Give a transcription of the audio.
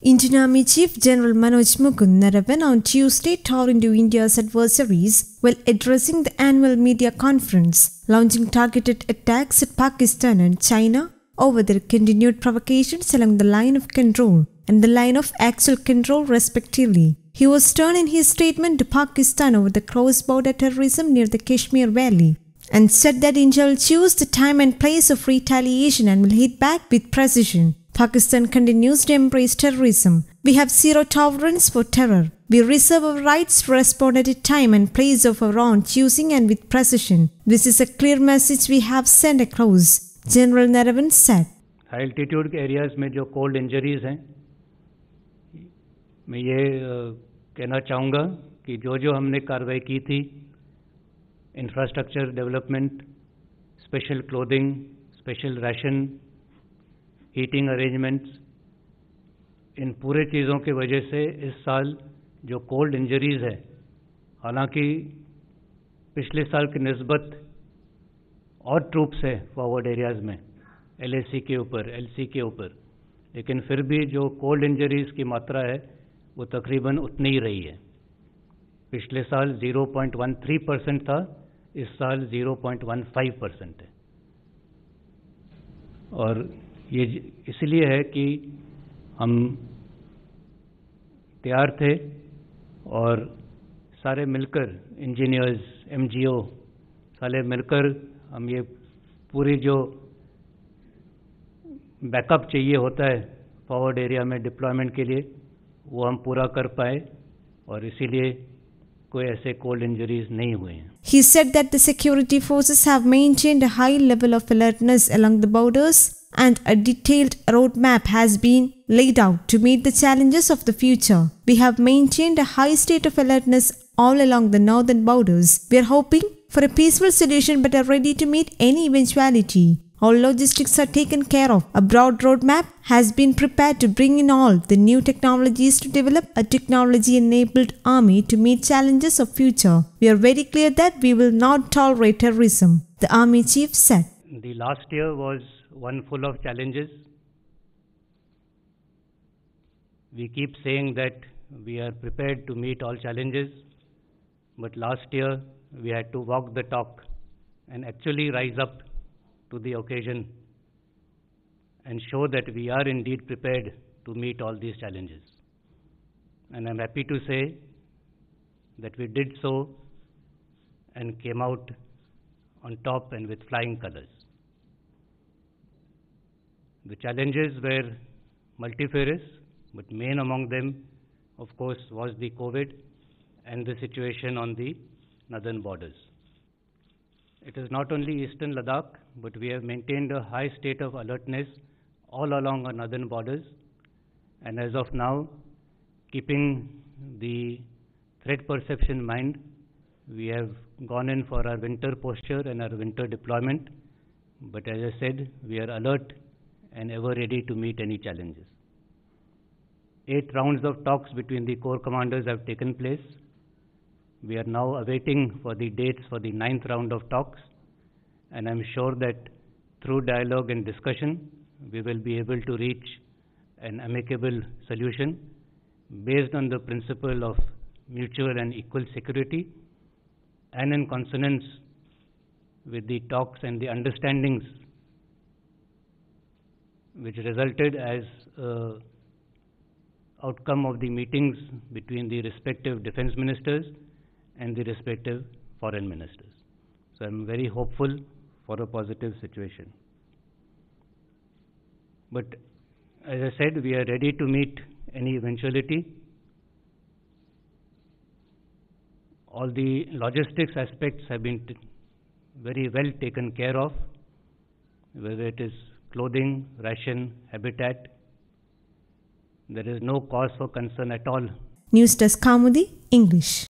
Indian Army Chief General Manoj Mukund Naravan on Tuesday tore into India's adversaries while addressing the annual media conference, launching targeted attacks at Pakistan and China over their continued provocations along the line of control and the line of actual control respectively. He was stern in his statement to Pakistan over the cross-border terrorism near the Kashmir Valley and said that India will choose the time and place of retaliation and will hit back with precision. Pakistan continues to embrace terrorism. We have zero tolerance for terror. We reserve our rights to respond at a time and place of our own choosing and with precision. This is a clear message we have sent across, General Naravan said. High altitude के areas में जो cold injuries हैं, मैं ये कहना चाहूँगा कि जो हमने कार्रवाई की थी, infrastructure development, special clothing, special ration, heating arrangements, इन पूरे चीज़ों की वजह से इस साल जो कोल्ड इंजरीज़ है, हालांकि पिछले साल की निस्बत और ट्रूप्स है फॉरवर्ड एरियाज़ में LAC के ऊपर, LC के ऊपर, लेकिन फिर भी जो कोल्ड इंजरीज़ की मात्रा है वो तकरीबन उतनी ही रही है। पिछले साल 0.13% था, इस साल 0.15% है। और ये इसलिए है कि हम तैयार थे और सारे मिलकर इंजीनियर्स, MGO सारे मिलकर हम ये पूरी जो बैकअप चाहिए होता है फॉरवर्ड एरिया में डिप्लॉयमेंट के लिए, वो हम पूरा कर पाए और इसीलिए कोई ऐसे कोल्ड इंजरीज नहीं हुए हैं। He said that the security forces have maintained a high level of alertness along the borders and a detailed roadmap has been laid out to meet the challenges of the future. We have maintained a high state of alertness all along the northern borders. We are hoping for a peaceful solution but are ready to meet any eventuality. All logistics are taken care of. A broad roadmap has been prepared to bring in all the new technologies to develop a technology-enabled army to meet challenges of future. We are very clear that we will not tolerate terrorism, the army chief said. The last year was one full of challenges. We keep saying that we are prepared to meet all challenges, but last year we had to walk the talk and actually rise up to the occasion and show that we are indeed prepared to meet all these challenges. And I'm happy to say that we did so and came out on top and with flying colors. The challenges were multifarious, but main among them, of course, was the COVID and the situation on the northern borders. It is not only eastern Ladakh, but we have maintained a high state of alertness all along our northern borders. And as of now, keeping the threat perception in mind, we have gone in for our winter posture and our winter deployment. But as I said, we are alert and ever ready to meet any challenges. 8 rounds of talks between the corps commanders have taken place. We are now awaiting for the dates for the 9th round of talks, and I'm sure that through dialogue and discussion, we will be able to reach an amicable solution based on the principle of mutual and equal security and in consonance with the talks and the understandings which resulted as outcome of the meetings between the respective defense ministers and the respective foreign ministers. So I'm very hopeful for a positive situation. But as I said, we are ready to meet any eventuality. All the logistics aspects have been very well taken care of, whether it is clothing, ration, habitat. There is no cause for concern at all. News Desk Kaumudi, English.